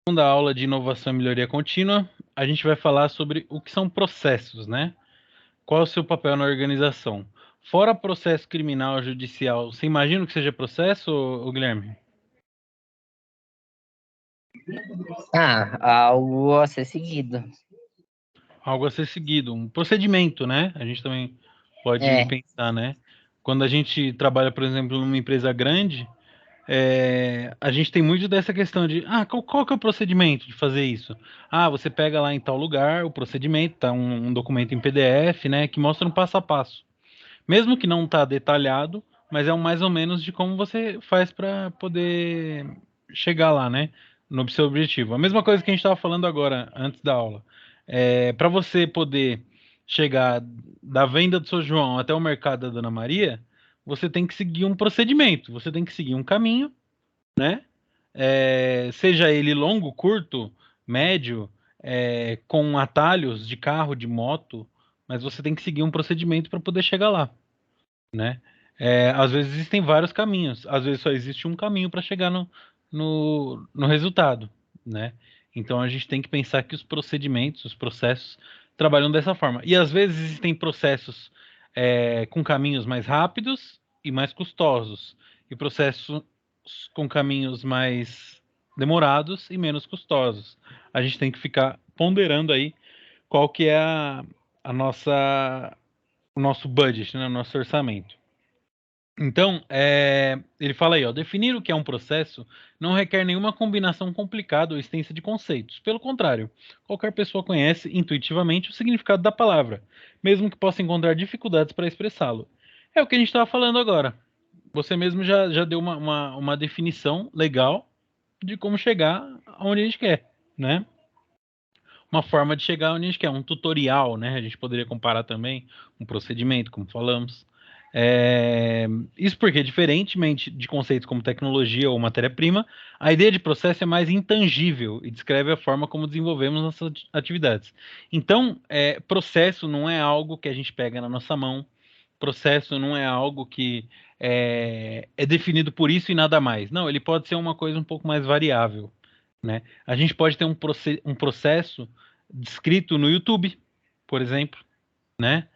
segunda aula de inovação e melhoria contínua, a gente vai falar sobre o que são processos, né? Qual é o seu papel na organização? Fora processo criminal, judicial, você imagina que seja processo, Guilherme? Algo a ser seguido. Algo a ser seguido, um procedimento, né? A gente também pode pensar, né? Quando a gente trabalha, por exemplo, numa empresa grande, a gente tem muito dessa questão de, qual que é o procedimento de fazer isso? Você pega lá em tal lugar, o procedimento, tá um documento em PDF, né, que mostra um passo a passo. Mesmo que não tá detalhado, mas é um mais ou menos de como você faz para poder chegar lá, né, no seu objetivo. A mesma coisa que a gente estava falando agora, antes da aula. Para você poder chegar da venda do seu João até o mercado da Dona Maria, você tem que seguir um procedimento, você tem que seguir um caminho, né? Seja ele longo, curto, médio, com atalhos de carro, de moto, mas você tem que seguir um procedimento para poder chegar lá, né? Às vezes existem vários caminhos, às vezes só existe um caminho para chegar no resultado, né? Então a gente tem que pensar que os procedimentos, os processos trabalham dessa forma. E às vezes existem processos com caminhos mais rápidos e mais custosos, e processos com caminhos mais demorados e menos custosos. A gente tem que ficar ponderando aí qual que é a nossa, o nosso budget, né, o nosso orçamento. Então, ele fala aí, ó, definir o que é um processo não requer nenhuma combinação complicada ou extensa de conceitos. Pelo contrário, qualquer pessoa conhece intuitivamente o significado da palavra, mesmo que possa encontrar dificuldades para expressá-lo. É o que a gente estava falando agora. Você mesmo já deu uma definição legal de como chegar aonde a gente quer, né? Uma forma de chegar onde a gente quer, um tutorial, né? A gente poderia comparar também um procedimento, como falamos. Isso porque, diferentemente de conceitos como tecnologia ou matéria-prima, a ideia de processo é mais intangível e descreve a forma como desenvolvemos nossas atividades. Então, processo não é algo que a gente pega na nossa mão, processo não é algo que é definido por isso e nada mais. Não, ele pode ser uma coisa um pouco mais variável, né? A gente pode ter um processo descrito no YouTube, por exemplo, né?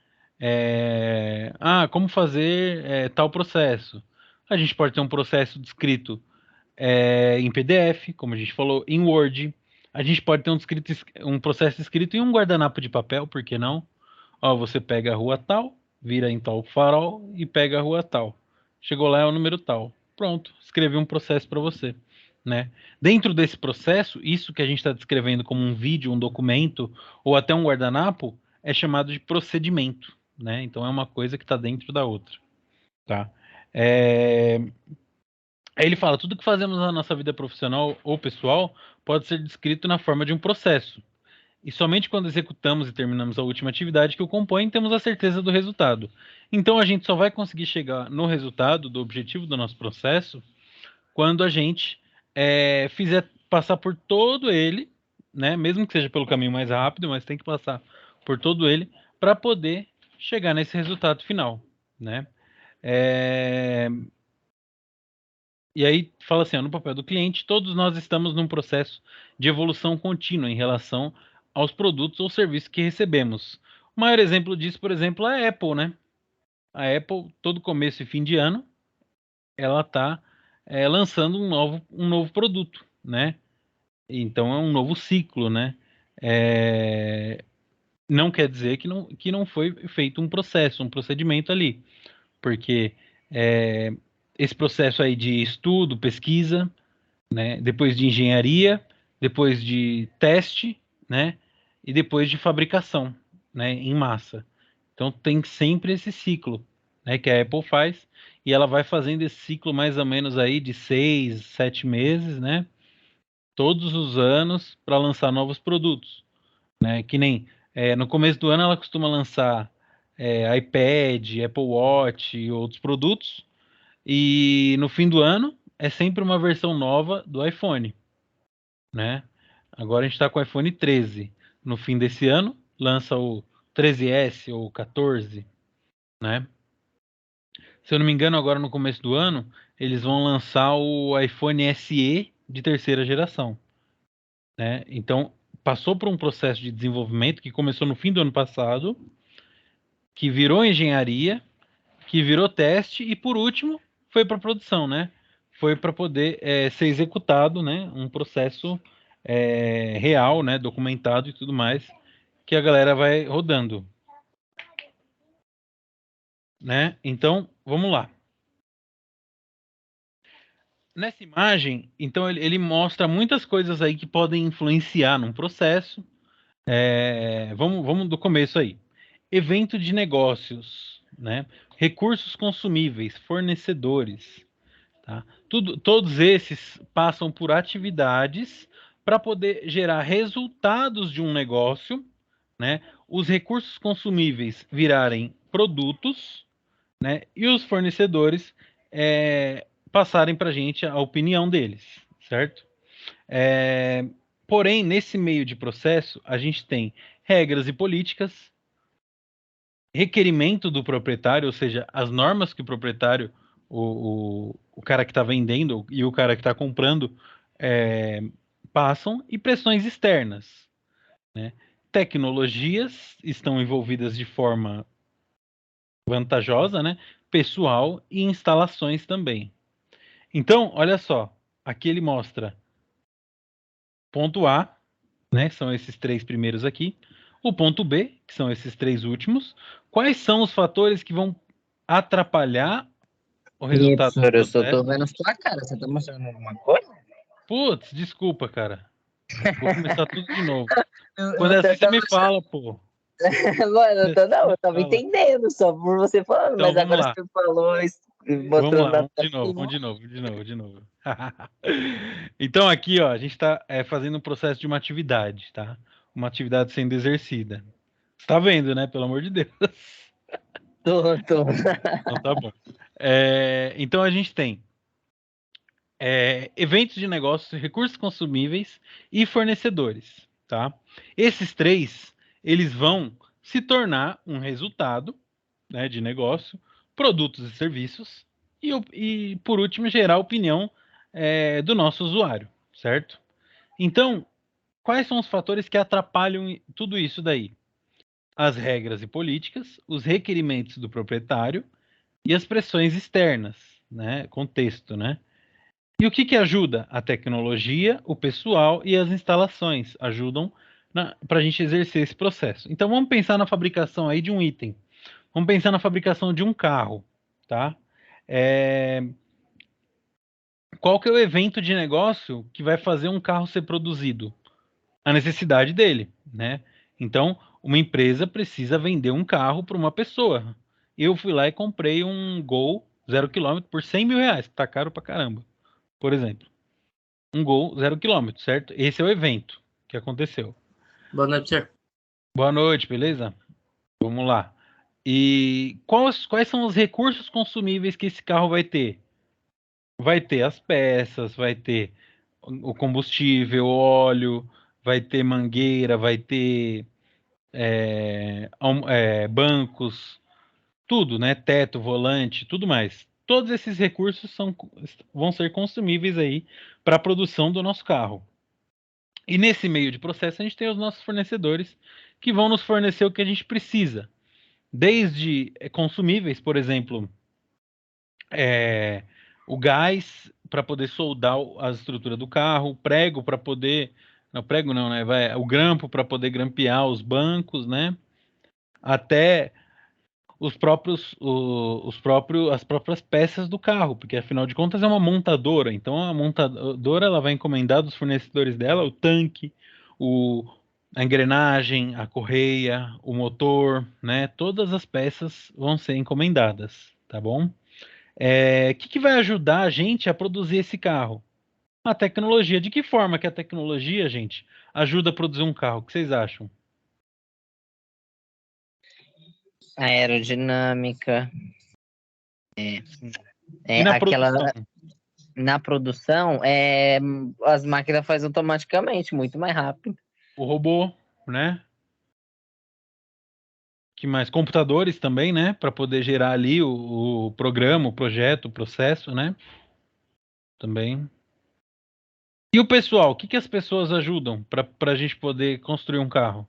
Como fazer tal processo. A gente pode ter um processo descrito em PDF, como a gente falou, em Word. A gente pode ter um processo escrito em um guardanapo de papel, por que não? Ó, você pega a rua tal, vira em tal farol e pega a rua tal. Chegou lá é o número tal. Pronto, escrevi um processo para você, né? Dentro desse processo, isso que a gente está descrevendo como um vídeo, um documento ou até um guardanapo é chamado de procedimento, né? Então é uma coisa que está dentro da outra, tá? É... Aí ele fala, tudo que fazemos na nossa vida profissional ou pessoal pode ser descrito na forma de um processo. E somente quando executamos e terminamos a última atividade que o compõe, temos a certeza do resultado. Então a gente só vai conseguir chegar no resultado, do objetivo do nosso processo, quando a gente fizer passar por todo ele, né? Mesmo que seja pelo caminho mais rápido, mas tem que passar por todo ele para poder chegar nesse resultado final, né? É, E aí fala assim, ó, no papel do cliente, todos nós estamos num processo de evolução contínua em relação aos produtos ou serviços que recebemos. O maior exemplo disso, por exemplo, é a Apple, né? A Apple, todo começo e fim de ano, ela está lançando um novo produto, né? Então é um novo ciclo, né? Não quer dizer que não foi feito um processo, um procedimento ali, porque esse processo aí de estudo, pesquisa, né? Depois de engenharia, depois de teste, né? E depois de fabricação, né? Em massa. Então tem sempre esse ciclo, né? Que a Apple faz e ela vai fazendo esse ciclo mais ou menos aí de 6, 7 meses, né? Todos os anos para lançar novos produtos, né? Que nem no começo do ano ela costuma lançar iPad, Apple Watch e outros produtos e no fim do ano é sempre uma versão nova do iPhone, né? Agora a gente está com o iPhone 13. No fim desse ano, lança o 13S ou 14, né? Se eu não me engano, agora no começo do ano, eles vão lançar o iPhone SE de terceira geração. né? Então, passou por um processo de desenvolvimento que começou no fim do ano passado, que virou engenharia, que virou teste e, por último, foi para produção, né? Foi para poder ser executado, né? Um processo real, né? Documentado e tudo mais, que a galera vai rodando, né? Então, vamos lá. Nessa imagem, então, ele mostra muitas coisas aí que podem influenciar num processo. Vamos do começo aí. Evento de negócios, né? Recursos consumíveis, fornecedores, tá? Todos esses passam por atividades para poder gerar resultados de um negócio, né? Os recursos consumíveis virarem produtos, né? E os fornecedores passarem para a gente a opinião deles, certo? É, Porém, nesse meio de processo, a gente tem regras e políticas, requerimento do proprietário, ou seja, as normas que o proprietário, o cara que está vendendo e o cara que está comprando passam, e pressões externas, né? Tecnologias estão envolvidas de forma vantajosa, né? Pessoal e instalações também. Então, olha só, aqui ele mostra ponto A, né? São esses três primeiros aqui. O ponto B, que são esses três últimos. Quais são os fatores que vão atrapalhar o E, resultado do professor, eu só tô processo? vendo sua cara. Você tá mostrando alguma coisa? Putz, desculpa, cara. Vou começar tudo de novo. Eu Quando tô é assim, você tentando me achar. fala, pô. Mano, Quando é assim, você eu me tava fala. entendendo só por você falando, Então mas vamos agora lá. você falou, Vamos mostrando lá, na vamos tela de novo, e vamos não. de novo, de novo. Então aqui, ó, a gente está fazendo um processo de uma atividade, tá? Uma atividade sendo exercida. Você tá vendo, né? Pelo amor de Deus. Tô. Então tá bom. Então a gente tem eventos de negócios, recursos consumíveis e fornecedores, tá? Esses três, eles vão se tornar um resultado, né, de negócio, produtos e serviços e por último, gerar opinião do nosso usuário, certo? Então, quais são os fatores que atrapalham tudo isso daí? As regras e políticas, os requerimentos do proprietário e as pressões externas, né? Contexto, né? E o que que ajuda? A tecnologia, o pessoal e as instalações ajudam para a gente exercer esse processo. Então vamos pensar na fabricação aí de um item. Vamos pensar na fabricação de um carro, tá? É, Qual que é o evento de negócio que vai fazer um carro ser produzido? A necessidade dele, né? Então, uma empresa precisa vender um carro para uma pessoa. Eu fui lá e comprei um Gol 0 km por R$ 100.000, tá caro pra caramba, por exemplo. Um Gol 0 km, certo? Esse é o evento que aconteceu. Boa noite, senhor. Boa noite, beleza? Vamos lá. E quais são os recursos consumíveis que esse carro vai ter? Vai ter as peças, vai ter o combustível, o óleo, vai ter mangueira, vai ter bancos, tudo, né? Teto, volante, tudo mais. Todos esses recursos vão ser consumíveis aí para a produção do nosso carro. E nesse meio de processo, a gente tem os nossos fornecedores que vão nos fornecer o que a gente precisa. Desde consumíveis, por exemplo, é, o gás para poder soldar a estrutura do carro, o prego para poder. Não, prego não, né? O grampo para poder grampear os bancos, né? Até as próprias peças do carro, porque afinal de contas é uma montadora. Então a montadora ela vai encomendar dos fornecedores dela o tanque, o, a engrenagem, a correia, o motor, né? Todas as peças vão ser encomendadas, tá bom? Que vai ajudar a gente a produzir esse carro? A tecnologia. De que forma que a tecnologia, gente, ajuda a produzir um carro? O que vocês acham? Aerodinâmica. E na Aquela. produção? Na produção, as máquinas fazem automaticamente, muito mais rápido. O robô, né? Que mais? Computadores também, né? Para poder gerar ali o programa, o projeto, o processo, né? Também. E o pessoal, o que as pessoas ajudam para a gente poder construir um carro?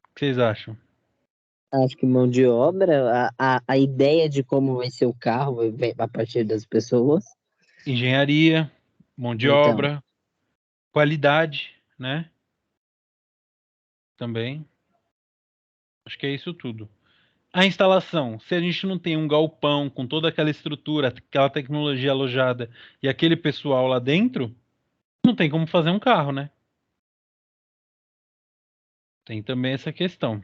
O que vocês acham? Acho que mão de obra, a ideia de como vai ser o carro vem a partir das pessoas. Engenharia, mão de Então, obra, qualidade, né? Também. Acho que é isso tudo. A instalação, se a gente não tem um galpão com toda aquela estrutura, aquela tecnologia alojada e aquele pessoal lá dentro, não tem como fazer um carro, né? Tem também essa questão.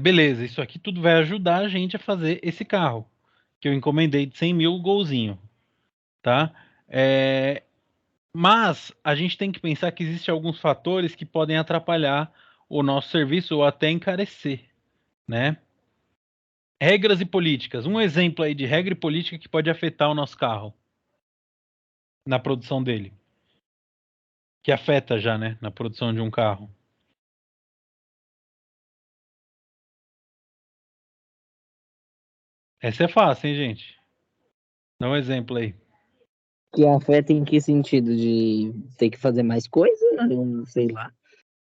Beleza, isso aqui tudo vai ajudar a gente a fazer esse carro, que eu encomendei de 100 mil golzinho, tá? É, mas a gente tem que pensar que existem alguns fatores que podem atrapalhar o nosso serviço ou até encarecer, né? Regras e políticas. Um exemplo aí de regra e política que pode afetar o nosso carro na produção dele, que afeta já, né, na produção de um carro. Essa é fácil, hein, gente? Dá um exemplo aí. que afeta em que sentido? De ter que fazer mais coisa? Não sei lá.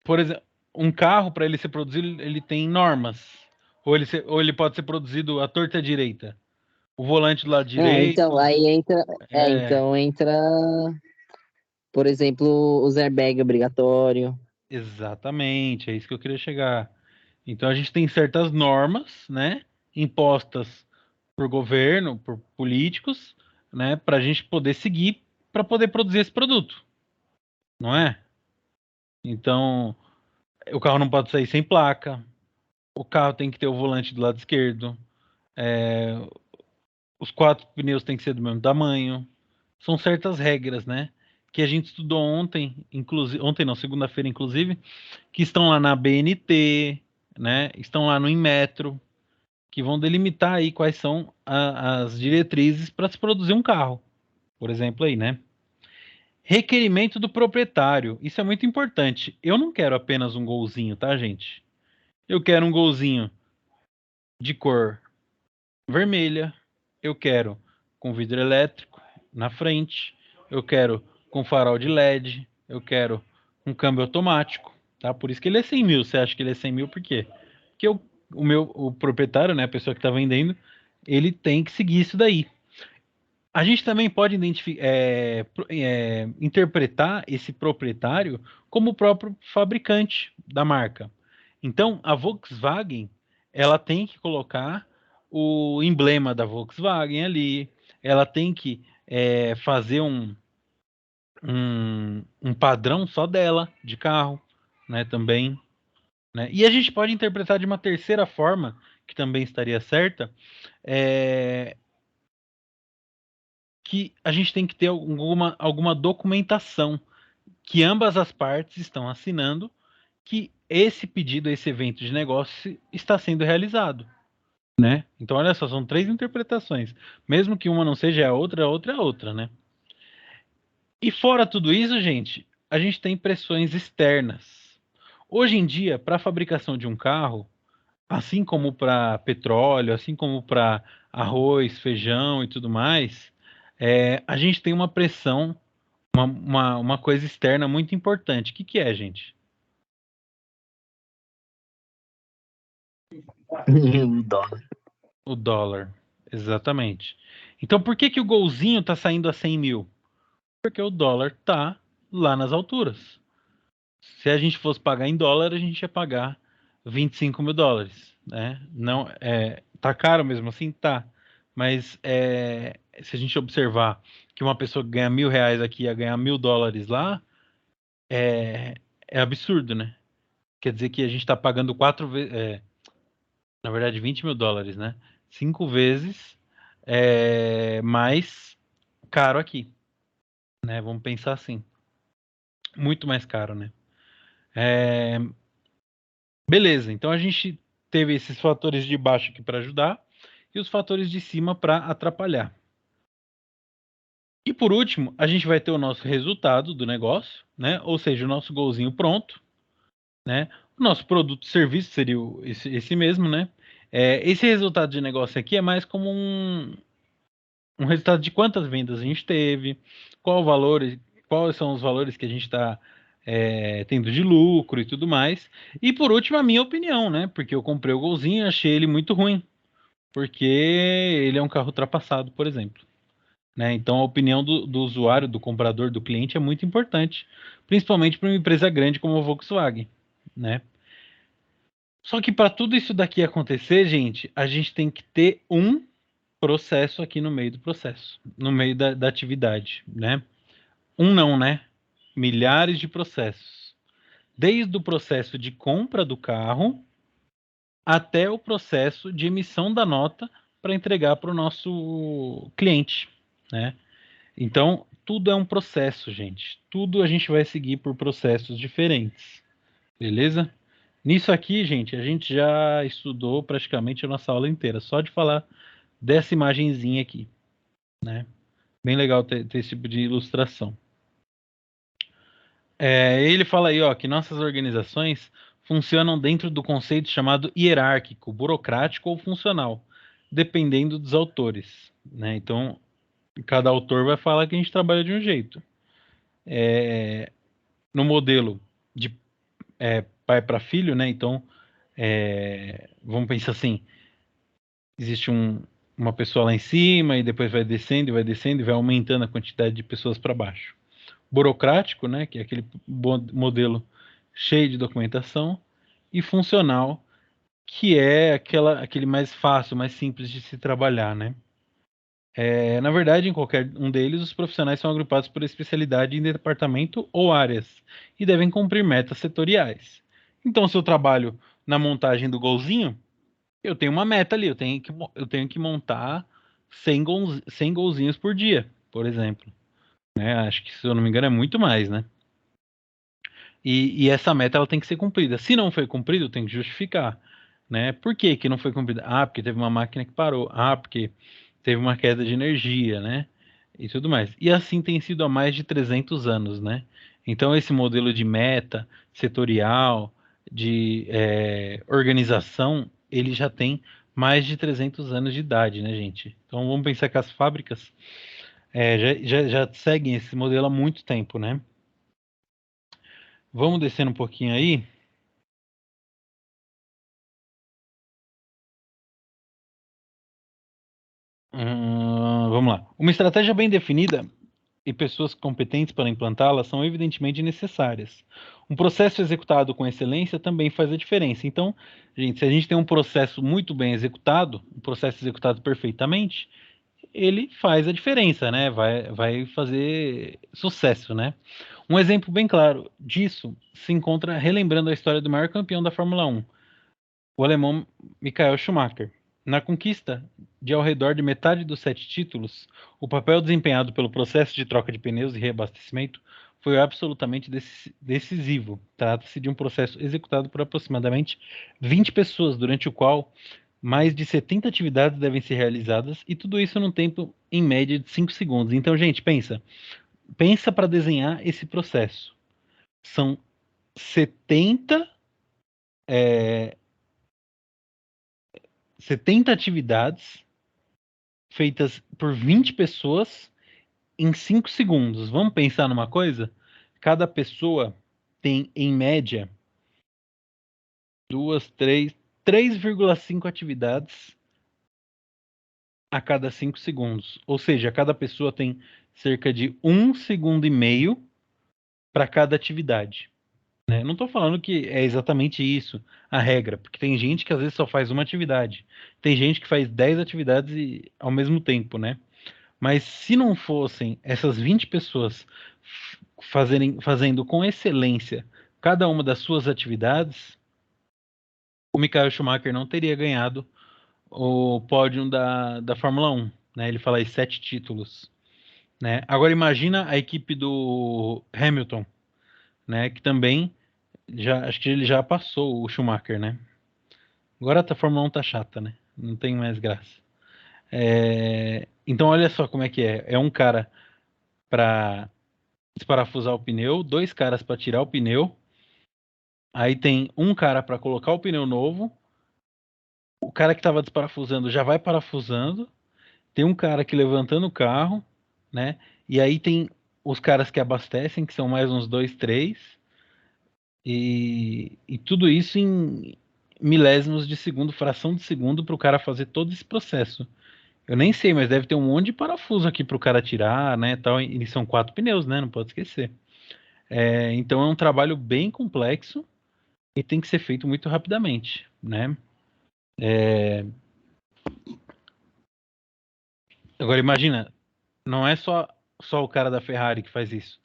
Por exemplo, um carro, para ele ser produzido, ele tem normas. Ou ele pode ser produzido à torta e à direita. O volante do lado Então, direito. aí entra, É, então entra, por exemplo, os airbag obrigatório. exatamente, é isso que eu queria chegar. Então a gente tem certas normas, né, impostas por governo, por políticos, né, para a gente poder seguir para poder produzir esse produto, não é? Então o carro não pode sair sem placa, o carro tem que ter o volante do lado esquerdo, é, os quatro pneus têm que ser do mesmo tamanho. São certas regras, né? Que a gente estudou ontem, inclusive, ontem não, segunda-feira, inclusive, que estão lá na BNT, né? Estão lá no Inmetro, que vão delimitar aí quais são as diretrizes para se produzir um carro, por exemplo, aí, né? Requerimento do proprietário. Isso é muito importante. Eu não quero apenas um golzinho, tá, gente? Eu quero um golzinho de cor vermelha, eu quero com vidro elétrico na frente, eu quero com farol de LED, eu quero com câmbio automático, tá? Por isso que ele é 100 mil. Você acha que ele é 100 mil por quê? Porque o proprietário, né, a pessoa que está vendendo, ele tem que seguir isso daí. A gente também pode interpretar esse proprietário como o próprio fabricante da marca. Então, a Volkswagen, ela tem que colocar o emblema da Volkswagen ali, ela tem que fazer um padrão só dela, de carro, né, também. Né? E a gente pode interpretar de uma terceira forma, que também estaria certa, é, que a gente tem que ter alguma documentação que ambas as partes estão assinando que esse pedido, esse evento de negócio está sendo realizado, né? Então, olha só, são três interpretações. Mesmo que uma não seja a outra é a outra, né? E fora tudo isso, gente, a gente tem pressões externas. Hoje em dia, para a fabricação de um carro, assim como para petróleo, assim como para arroz, feijão e tudo mais, a gente tem uma pressão, uma coisa externa muito importante. O que é, gente? O dólar. O dólar. Exatamente. Então, por que o golzinho está saindo a 100 mil? Porque o dólar está lá nas alturas. Se a gente fosse pagar em dólar, a gente ia pagar 25 mil dólares, né? Não, tá caro mesmo assim? Tá. Mas se a gente observar que uma pessoa que ganha R$ 1.000 aqui ia ganhar US$ 1.000 lá, é absurdo, né? Quer dizer que a gente está pagando quatro vezes, na verdade, 20 mil dólares, né? 5 vezes mais caro aqui, né? Vamos pensar assim. Muito mais caro, né? É, beleza, então a gente teve esses fatores de baixo aqui para ajudar e os fatores de cima para atrapalhar. E por último, a gente vai ter o nosso resultado do negócio, né? Ou seja, o nosso golzinho pronto, né? O nosso produto e serviço seria esse mesmo, né? Esse resultado de negócio aqui é mais como um resultado de quantas vendas a gente teve, quais são os valores que a gente está tendo de lucro e tudo mais. E por último, a minha opinião, né? Porque eu comprei o Golzinho e achei ele muito ruim, porque ele é um carro ultrapassado, por exemplo. Né? Então a opinião do usuário, do comprador, do cliente é muito importante, principalmente para uma empresa grande como a Volkswagen, né? Só que para tudo isso daqui acontecer, gente, a gente tem que ter um processo aqui no meio do processo, no meio da atividade, né? Um não, né? Milhares de processos. Desde o processo de compra do carro até o processo de emissão da nota para entregar para o nosso cliente, né? Então, tudo é um processo, gente. Tudo a gente vai seguir por processos diferentes, beleza? Nisso aqui, gente, a gente já estudou praticamente a nossa aula inteira, só de falar dessa imagenzinha aqui, né? Bem legal ter esse tipo de ilustração. Ele fala aí, ó, que nossas organizações funcionam dentro do conceito chamado hierárquico, burocrático ou funcional, dependendo dos autores, né? Então, cada autor vai falar que a gente trabalha de um jeito. No modelo de pai para filho, né? Então, vamos pensar assim: existe uma pessoa lá em cima e depois vai descendo e vai descendo e vai aumentando a quantidade de pessoas para baixo. Burocrático, né? Que é aquele modelo cheio de documentação, e funcional, que é aquele mais fácil, mais simples de se trabalhar, né? Na verdade, em qualquer um deles, os profissionais são agrupados por especialidade em departamento ou áreas e devem cumprir metas setoriais. Então, se eu trabalho na montagem do golzinho, eu tenho uma meta ali, eu tenho que montar 100 golzinhos por dia, por exemplo. Né? Acho que, se eu não me engano, é muito mais, né? E essa meta ela tem que ser cumprida. Se não foi cumprida, eu tenho que justificar. Né? Por que que não foi cumprida? Ah, porque teve uma máquina que parou. Ah, porque teve uma queda de energia, né? E tudo mais. E assim tem sido há mais de 300 anos, né? Então esse modelo de meta setorial, de organização, ele já tem mais de 300 anos de idade, né, gente? Então vamos pensar que as fábricas já seguem esse modelo há muito tempo, né? Vamos descendo um pouquinho aí. Vamos lá. Uma estratégia bem definida e pessoas competentes para implantá-la são evidentemente necessárias. Um processo executado com excelência também faz a diferença. Então, gente, se a gente tem um processo muito bem executado, um processo executado perfeitamente, ele faz a diferença, né? Vai fazer sucesso, né? Um exemplo bem claro disso se encontra relembrando a história do maior campeão da Fórmula 1, o alemão Michael Schumacher. Na conquista de ao redor de metade dos 7 títulos, o papel desempenhado pelo processo de troca de pneus e reabastecimento foi absolutamente decisivo. Trata-se de um processo executado por aproximadamente 20 pessoas, durante o qual mais de 70 atividades devem ser realizadas, e tudo isso num tempo em média de 5 segundos. Então, gente, pensa para desenhar esse processo. São 70 70 atividades feitas por 20 pessoas em 5 segundos. Vamos pensar numa coisa? Cada pessoa tem, em média, 3,5 atividades a cada 5 segundos. Ou seja, cada pessoa tem cerca de 1,5 segundo para cada atividade. Né? Não estou falando que é exatamente isso a regra, porque tem gente que às vezes só faz uma atividade. Tem gente que faz 10 atividades ao mesmo tempo, né? Mas se não fossem essas 20 pessoas fazendo com excelência cada uma das suas atividades, o Michael Schumacher não teria ganhado o pódio da Fórmula 1. Né? Ele fala aí 7 títulos. Né? Agora imagina a equipe do Hamilton, né? Que também acho que ele já passou o Schumacher, né? Agora a Fórmula 1 tá chata, né? Não tem mais graça. Então olha só como é que é. É um cara para desparafusar o pneu, dois caras para tirar o pneu, aí tem um cara para colocar o pneu novo, o cara que estava desparafusando já vai parafusando, tem um cara que levantando o carro, né? E aí tem os caras que abastecem, que são mais uns dois, três, e tudo isso em milésimos de segundo, fração de segundo, para o cara fazer todo esse processo. Eu nem sei, mas deve ter um monte de parafuso aqui para o cara tirar, né? Tal, e são 4 pneus, né? Não pode esquecer. Então é um trabalho bem complexo e tem que ser feito muito rapidamente, né? Agora imagina, não é só o cara da Ferrari que faz isso.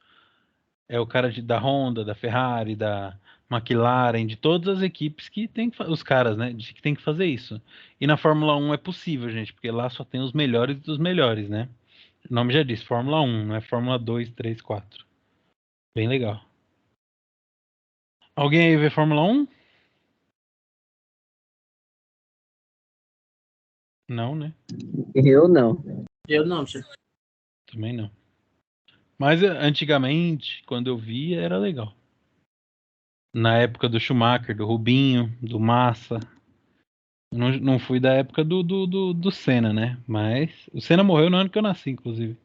É o cara da Honda, da Ferrari, da McLaren, de todas as equipes que tem os caras, né, que tem que fazer isso. E na Fórmula 1 é possível, gente, porque lá só tem os melhores dos melhores, né? O nome já diz, Fórmula 1, não é Fórmula 2, 3, 4. Bem legal. Alguém aí vê Fórmula 1? Não, né? Eu não. Eu não, tio. Também não. Mas antigamente, quando eu via, era legal. Na época do Schumacher, do Rubinho, do Massa. Não fui da época do Senna, né? Mas o Senna morreu no ano que eu nasci, inclusive.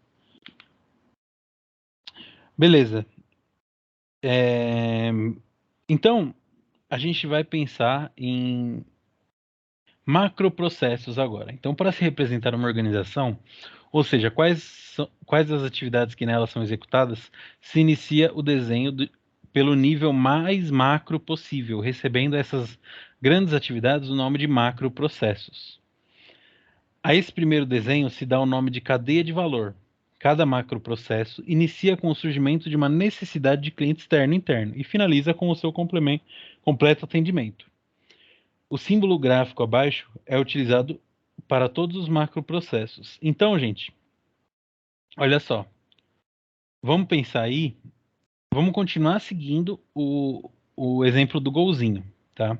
Beleza. Então, a gente vai pensar em macroprocessos agora. Então, para se representar uma organização, ou seja, quais as atividades que nela são executadas, se inicia o desenho pelo nível mais macro possível, recebendo essas grandes atividades o nome de macroprocessos. A esse primeiro desenho se dá o nome de cadeia de valor. Cada macroprocesso inicia com o surgimento de uma necessidade de cliente externo e interno e finaliza com o seu completo atendimento. O símbolo gráfico abaixo é utilizado para todos os macroprocessos. Então, gente, olha só. Vamos pensar aí, vamos continuar seguindo o exemplo do golzinho, tá?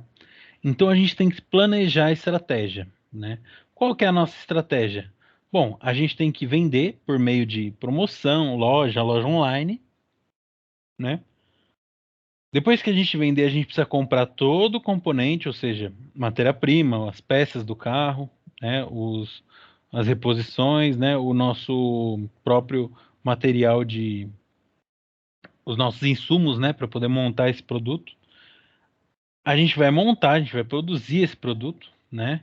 Então a gente tem que planejar a estratégia, né? Qual que é a nossa estratégia? Bom, a gente tem que vender por meio de promoção, loja online, né? Depois que a gente vender, a gente precisa comprar todo o componente, ou seja, matéria-prima, as peças do carro, né? As reposições, né? O nosso próprio material os nossos insumos, né? Para poder montar esse produto. A gente vai montar, a gente vai produzir esse produto, né?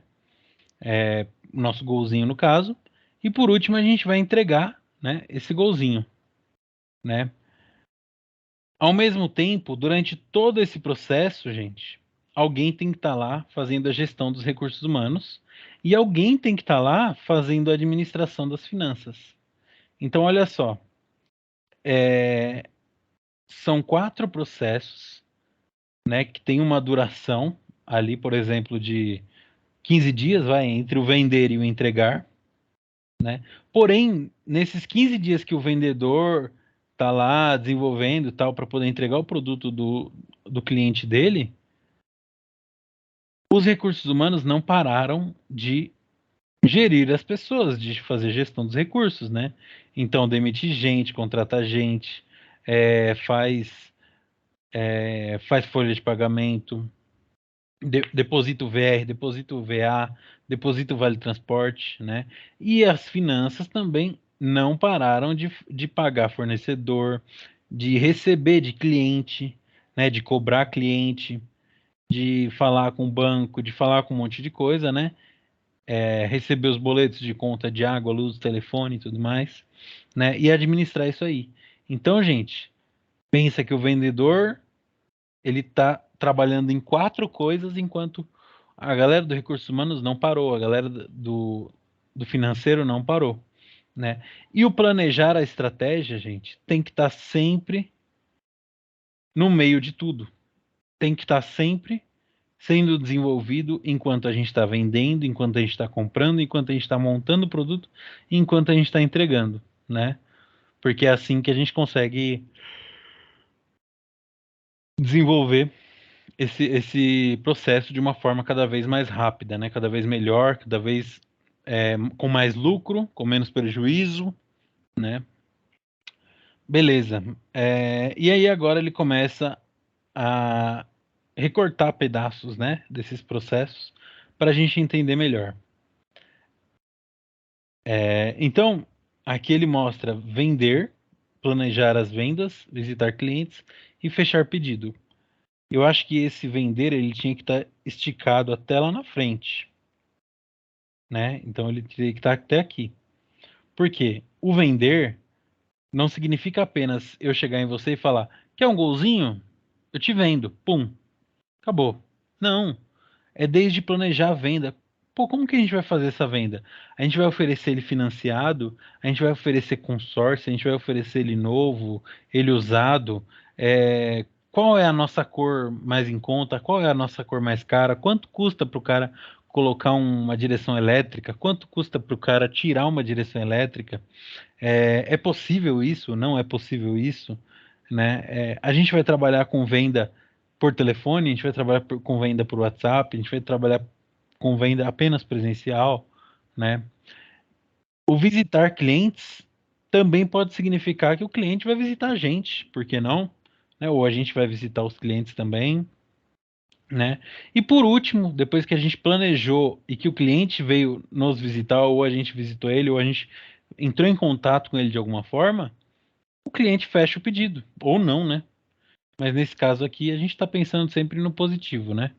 O nosso golzinho no caso, e por último a gente vai entregar, né, esse golzinho, né? Ao mesmo tempo, durante todo esse processo, gente, alguém tem que estar lá fazendo a gestão dos recursos humanos e alguém tem que estar lá fazendo a administração das finanças. Então, olha só, são 4 processos, né, que tem uma duração ali, por exemplo, de 15 dias, vai, entre o vender e o entregar, né? Porém, nesses 15 dias que o vendedor está lá desenvolvendo tal para poder entregar o produto do cliente dele, os recursos humanos não pararam de gerir as pessoas, de fazer gestão dos recursos, né? Então, demite gente, contrata gente, faz folha de pagamento, deposita o VR, deposita o VA, deposita o Vale Transporte, né? E as finanças também não pararam de pagar fornecedor, de receber de cliente, né? De cobrar cliente, de falar com o banco, de falar com um monte de coisa, né? Receber os boletos de conta de água, luz, telefone e tudo mais, né? E administrar isso aí. Então, gente, pensa que o vendedor ele está trabalhando em 4 coisas enquanto a galera do recursos humanos não parou, a galera do financeiro não parou, né? E o planejar a estratégia, gente, tem que estar sempre no meio de tudo. Tem que estar sempre sendo desenvolvido enquanto a gente está vendendo, enquanto a gente está comprando, enquanto a gente está montando o produto, enquanto a gente está entregando, né? Porque é assim que a gente consegue desenvolver esse processo de uma forma cada vez mais rápida, né? Cada vez melhor, cada vez com mais lucro, com menos prejuízo, né? Beleza. E aí agora ele começa a recortar pedaços, né, desses processos para a gente entender melhor. Então, aqui ele mostra vender, planejar as vendas, visitar clientes e fechar pedido. Eu acho que esse vender ele tinha que estar esticado até lá na frente, né? Então ele teria que estar até aqui. Por quê? O vender não significa apenas eu chegar em você e falar: quer um golzinho? Eu te vendo. Pum. Acabou. Não. É desde planejar a venda. Pô, como que a gente vai fazer essa venda? A gente vai oferecer ele financiado, a gente vai oferecer consórcio, a gente vai oferecer ele novo, ele usado. Qual é a nossa cor mais em conta? Qual é a nossa cor mais cara? Quanto custa para o cara colocar uma direção elétrica? Quanto custa para o cara tirar uma direção elétrica? É possível isso? Não é possível isso? Né? A gente vai trabalhar com venda por telefone, a gente vai trabalhar com venda por WhatsApp, a gente vai trabalhar com venda apenas presencial, né? O visitar clientes também pode significar que o cliente vai visitar a gente, por que não? Né? Ou a gente vai visitar os clientes também, né? E por último, depois que a gente planejou e que o cliente veio nos visitar, ou a gente visitou ele, ou a gente entrou em contato com ele de alguma forma, o cliente fecha o pedido, ou não, né? Mas nesse caso aqui, a gente está pensando sempre no positivo, né?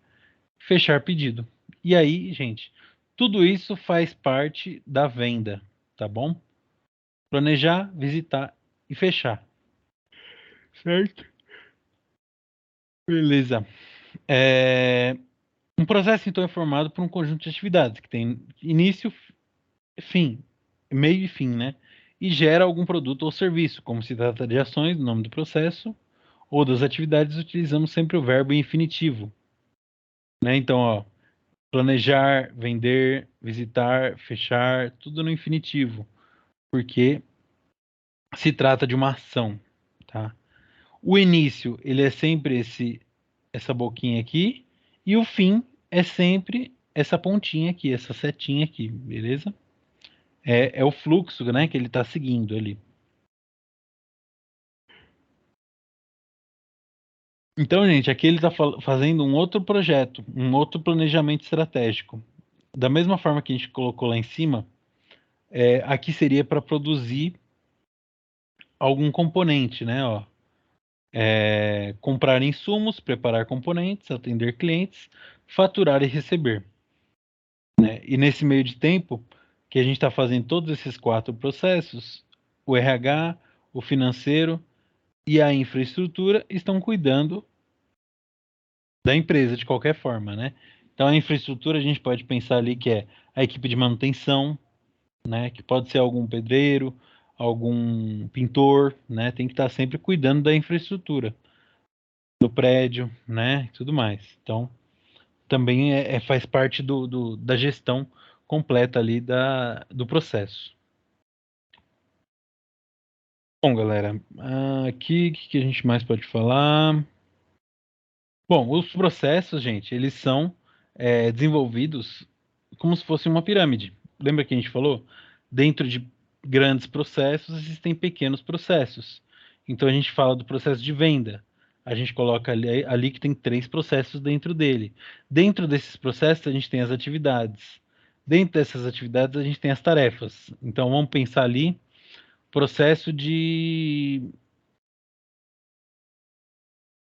Fechar pedido. E aí, gente, tudo isso faz parte da venda, tá bom? Planejar, visitar e fechar. Certo? Beleza. Um processo, então, é formado por um conjunto de atividades que tem início, fim, meio e fim, né? E gera algum produto ou serviço. Como se trata de ações, no nome do processo, ou das atividades, utilizamos sempre o verbo infinitivo, né? Então, ó, planejar, vender, visitar, fechar, tudo no infinitivo, porque se trata de uma ação, tá? O início, ele é sempre essa boquinha aqui, e o fim é sempre essa pontinha aqui, essa setinha aqui, beleza? É o fluxo, né, que ele está seguindo ali. Então, gente, aqui ele está fazendo um outro projeto, um outro planejamento estratégico. Da mesma forma que a gente colocou lá em cima, aqui seria para produzir algum componente, né? Ó, comprar insumos, preparar componentes, atender clientes, faturar e receber, né? E nesse meio de tempo que a gente está fazendo todos esses 4 processos, o RH, o financeiro e a infraestrutura estão cuidando da empresa de qualquer forma, né? Então a infraestrutura a gente pode pensar ali que é a equipe de manutenção, né? Que pode ser algum pedreiro, algum pintor, né? Tem que estar sempre cuidando da infraestrutura do prédio, né? E tudo mais. Então também faz parte da gestão completa ali do processo. Bom, galera, aqui o que a gente mais pode falar? Bom, os processos, gente, eles são desenvolvidos como se fosse uma pirâmide. Lembra que a gente falou? Dentro de grandes processos existem pequenos processos. Então a gente fala do processo de venda. A gente coloca ali que tem 3 processos dentro dele. Dentro desses processos a gente tem as atividades. Dentro dessas atividades a gente tem as tarefas. Então vamos pensar ali processo de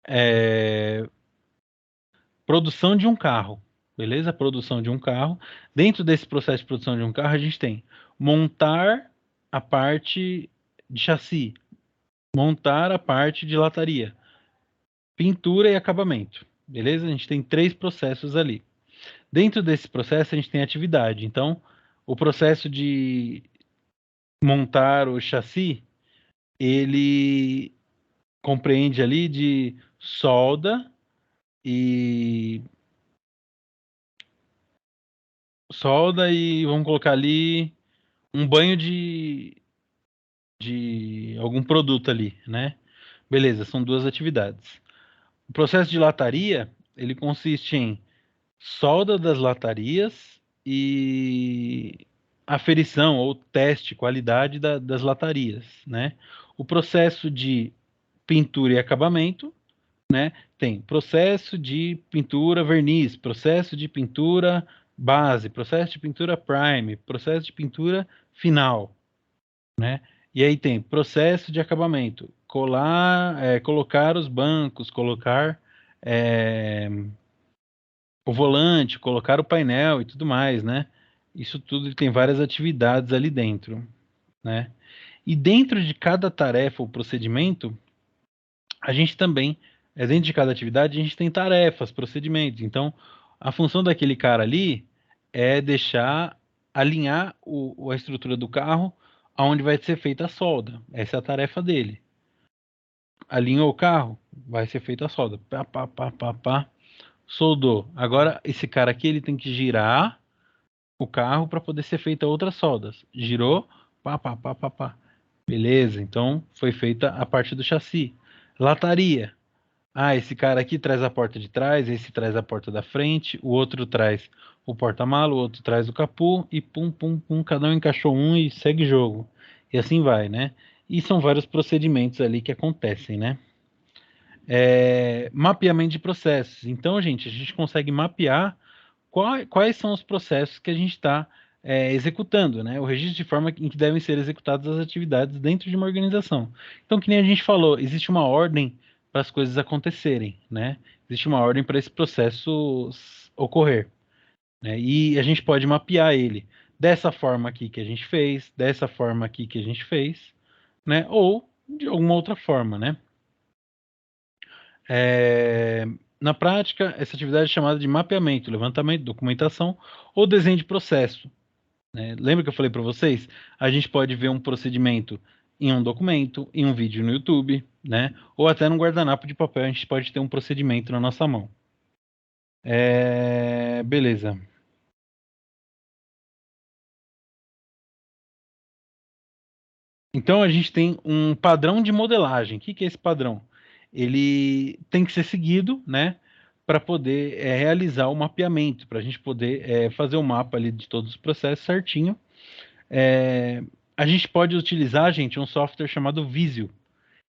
é, produção de um carro, beleza? Produção de um carro. Dentro desse processo de produção de um carro, a gente tem montar a parte de chassi, montar a parte de lataria, pintura e acabamento, beleza? A gente tem 3 processos ali. Dentro desse processo, a gente tem atividade. Então, o processo de montar o chassi, ele compreende ali de solda e vamos colocar ali um banho de algum produto ali, né? Beleza, são 2 atividades. O processo de lataria, ele consiste em solda das latarias e aferição ou teste, qualidade das latarias, né? O processo de pintura e acabamento, né? Tem processo de pintura verniz, processo de pintura base, processo de pintura prime, processo de pintura final, né? E aí tem processo de acabamento, colocar os bancos, colocar o volante, colocar o painel e tudo mais, né? Isso tudo tem várias atividades ali dentro, né? E dentro de cada tarefa ou procedimento, a gente também, dentro de cada atividade, a gente tem tarefas, procedimentos. Então, a função daquele cara ali é alinhar a estrutura do carro aonde vai ser feita a solda. Essa é a tarefa dele. Alinhou o carro, vai ser feita a solda. Pá, pá, pá, pá, pá. Soldou. Agora, esse cara aqui, ele tem que girar o carro para poder ser feita outras soldas. Girou, pá, pá, pá, pá, pá. Beleza, então foi feita a parte do chassi. Lataria. Ah, esse cara aqui traz a porta de trás, esse traz a porta da frente, o outro traz o porta-mala, o outro traz o capô e pum, pum, pum, cada um encaixou um e segue jogo. E assim vai, né? E são vários procedimentos ali que acontecem, né? Mapeamento de processos. Então, gente, a gente consegue mapear quais são os processos que a gente está executando, né? O registro de forma em que devem ser executadas as atividades dentro de uma organização. Então, que nem a gente falou, existe uma ordem para as coisas acontecerem, né? Existe uma ordem para esse processo ocorrer, né? E a gente pode mapear ele dessa forma aqui que a gente fez, dessa forma aqui que a gente fez, né? Ou de alguma outra forma, né? Na prática, essa atividade é chamada de mapeamento, levantamento, documentação ou desenho de processo, né? Lembra que eu falei para vocês? A gente pode ver um procedimento em um documento, em um vídeo no YouTube, né? Ou até num guardanapo de papel, a gente pode ter um procedimento na nossa mão. Beleza. Então a gente tem um padrão de modelagem. O que que é esse padrão? Ele tem que ser seguido, né? Para poder realizar o mapeamento, para a gente poder fazer o mapa ali de todos os processos certinho. A gente pode utilizar, gente, um software chamado Visio.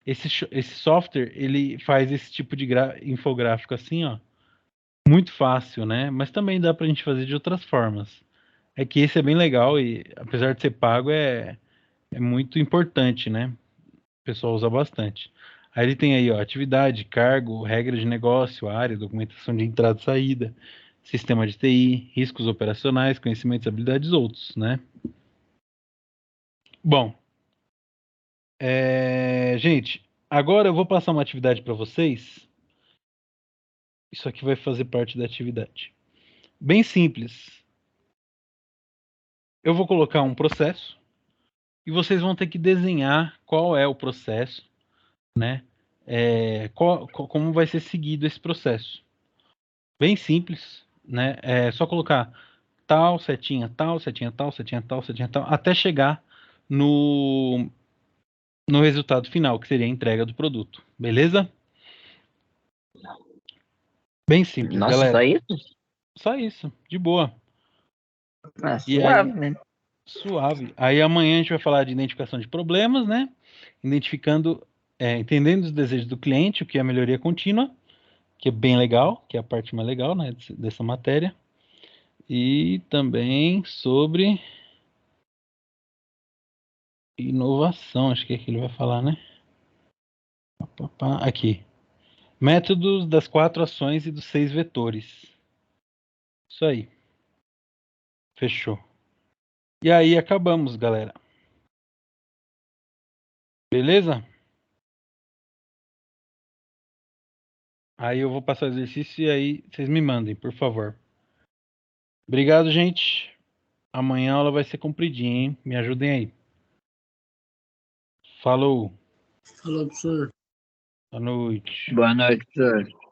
Esse software, ele faz esse tipo de infográfico assim, ó, muito fácil, né? Mas também dá para a gente fazer de outras formas. É que esse é bem legal e, apesar de ser pago, é muito importante, né? O pessoal usa bastante. Aí ele tem aí, ó, atividade, cargo, regra de negócio, área, documentação de entrada e saída, sistema de TI, riscos operacionais, conhecimentos, habilidades, outros, né? Bom, gente, agora eu vou passar uma atividade para vocês. Isso aqui vai fazer parte da atividade. Bem simples. Eu vou colocar um processo e vocês vão ter que desenhar qual é o processo, né? Como vai ser seguido esse processo. Bem simples, né? É só colocar tal, setinha, tal, setinha, tal, setinha, tal, setinha, tal, até chegar no, no resultado final, que seria a entrega do produto. Beleza? Bem simples, Nossa, só galera. isso? Só isso, de boa. Ah, E suave, aí, né? suave. Aí amanhã a gente vai falar de identificação de problemas, né? Identificando, entendendo os desejos do cliente, o que é a melhoria contínua, que é bem legal, que é a parte mais legal, né, dessa matéria. E também sobre inovação, acho que é que ele vai falar, né? Aqui. Métodos das 4 ações e dos 6 vetores. Isso aí. Fechou. E aí acabamos, galera. Beleza? Aí eu vou passar o exercício e aí vocês me mandem, por favor. Obrigado, gente. Amanhã a aula vai ser compridinha, hein? Me ajudem aí. Falou. Falou, professor. Boa noite. Boa noite, professor.